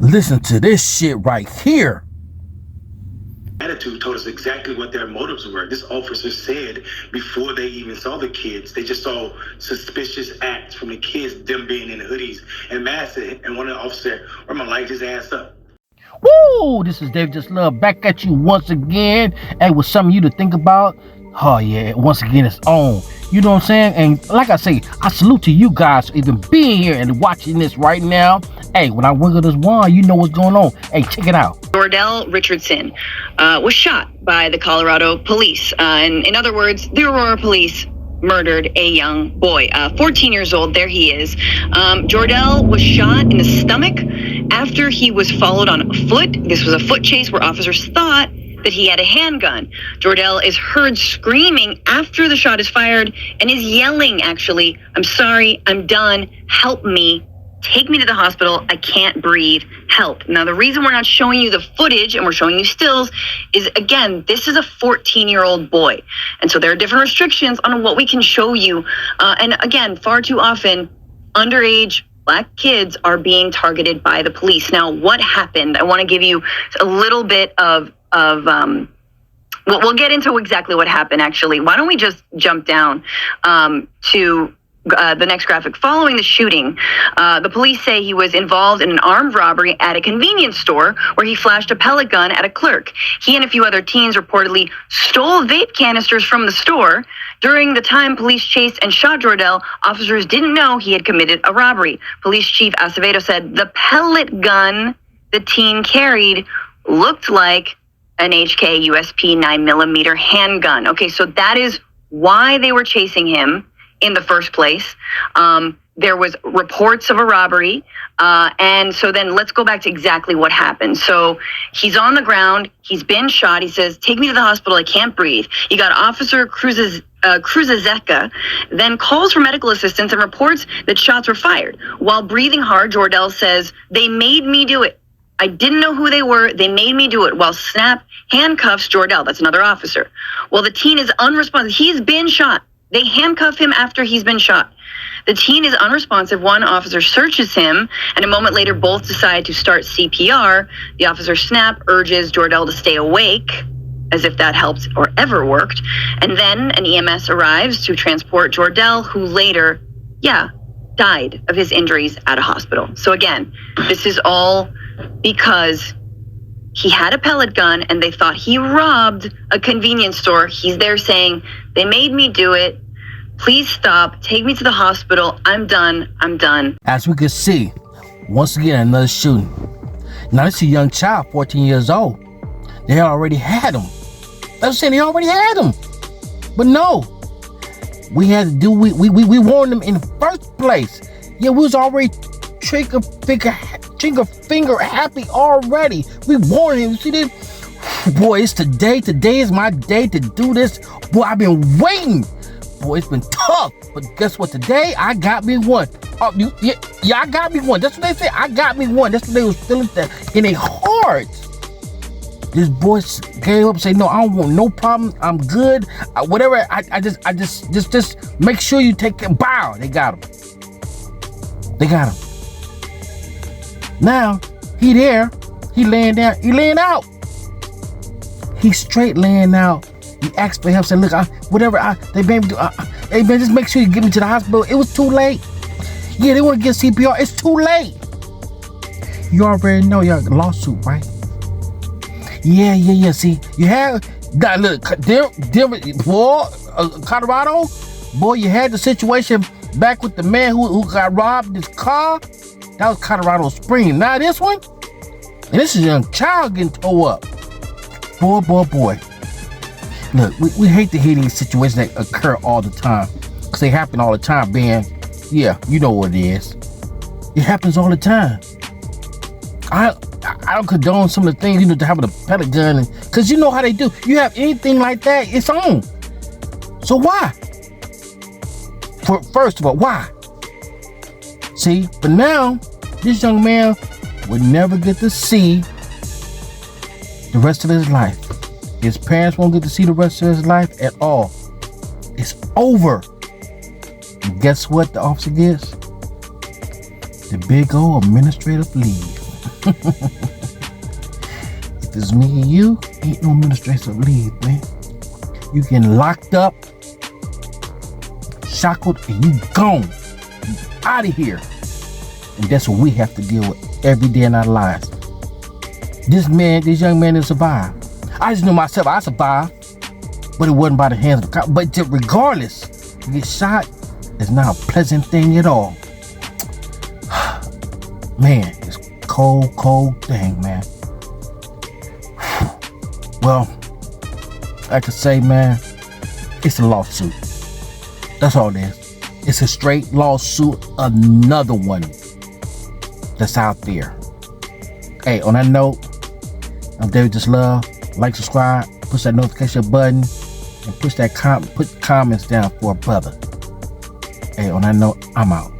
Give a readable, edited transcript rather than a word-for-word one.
Listen to this shit right here. Attitude told us exactly what their motives were. This officer said before they even saw the kids, they just saw suspicious acts from the kids, them being in hoodies and masks, and one of the officers, I'm gonna light his ass up. Woo! This is Dave Just Love back at you once again. Hey, with some of you to think about. Oh yeah, once again it's on. You know what I'm saying? And like I say, I salute to you guys for even being here and watching this right now. Hey, when I wiggle this wand, you know what's going on. Hey, check it out. Jordell Richardson was shot by the Colorado police. And in other words, the Aurora police murdered a young boy, 14 years old. There he is. Jordell was shot in the stomach after he was followed on foot. This was a foot chase where officers thought that he had a handgun. Jordell is heard screaming after the shot is fired and is yelling, actually, "I'm sorry, I'm done, help me, take me to the hospital, I can't breathe, help." Now, the reason we're not showing you the footage and we're showing you stills is, again, this is a 14-year-old boy. And so there are different restrictions on what we can show you. And again, far too often, underage Black kids are being targeted by the police. Now, what happened? I want to give you a little bit of we'll get into exactly what happened, actually. Why don't we just jump down to the next graphic. Following the shooting, the police say he was involved in an armed robbery at a convenience store where he flashed a pellet gun at a clerk. He and a few other teens reportedly stole vape canisters from the store. During the time police chased and shot Jordell, officers didn't know he had committed a robbery. Police Chief Acevedo said the pellet gun the teen carried looked like an HK USP 9mm handgun. Okay, so that is why they were chasing him in the first place. There was reports of a robbery. And so then let's go back to exactly what happened. So he's on the ground. He's been shot. He says, "Take me to the hospital. I can't breathe." You got Officer Cruzazeka then calls for medical assistance and reports that shots were fired. While breathing hard, Jordell says, "They made me do it. I didn't know who they were. They made me do it," while Snap handcuffs Jordell. That's another officer. Well, the teen is unresponsive. He's been shot. They handcuff him after he's been shot. The teen is unresponsive. One officer searches him, and a moment later, both decide to start CPR. The officer, Snap, urges Jordell to stay awake, as if that helped or ever worked. And then an EMS arrives to transport Jordell, who later, died of his injuries at a hospital. So again, this is all because he had a pellet gun and they thought he robbed a convenience store. He's there saying, "They made me do it. Please stop. Take me to the hospital. I'm done. I'm done." As we can see, once again, another shooting. Now, this is a young child, 14 years old. They already had him. That's saying they already had him. But no, we had to do, we warned them in the first place. Yeah, we was already trigger finger happy already. We warned him. See this? Boy, it's today. Today is my day to do this. Boy, I've been waiting. Boy, it's been tough. But guess what? Today, I got me one. Oh, I got me one. That's what they say. I got me one. That's what they was feeling in their hearts. This boy came up and said, "No, I don't want no problem. I'm good. Whatever. I just make sure you take him." Bow. They got him. They got him. Now, he there. He laying down. He laying out. He's straight laying out. He asked for help. Said, "Look, they made me do. Hey man, just make sure you get me to the hospital." It was too late. Yeah, they want to get CPR. It's too late. You already know your lawsuit, right? Yeah. See, you had that. Look, boy, Colorado, boy, you had the situation back with the man who got robbed in his car. That was Colorado Springs. Now this one, and this is a young child getting towed up. Boy. Look, we hate to hear these situations that occur all the time, because they happen all the time, man. Yeah, you know what it is. It happens all the time. I don't condone some of the things, to having a pellet gun, because you know how they do. You have anything like that, it's on. So why? First of all, why? See, but now, this young man would never get to see the rest of his life. His parents won't get to see the rest of his life at all. It's over. And guess what the officer gets? The big old administrative leave. If it's me and you, ain't no administrative leave, man. You getting locked up, shackled, and you gone. You out of here. And that's what we have to deal with every day in our lives. This young man didn't survive. I just knew myself, I survived. But it wasn't by the hands of the cop. But regardless, you get shot, it's not a pleasant thing at all. Man, it's cold thing, man. Well, I could say, man, it's a lawsuit. That's all it is. It's a straight lawsuit, another one that's out there. Hey, on that note, I'm David Just Love. Like, subscribe, push that notification button, and put comments down for a brother. Hey, on that note, I'm out.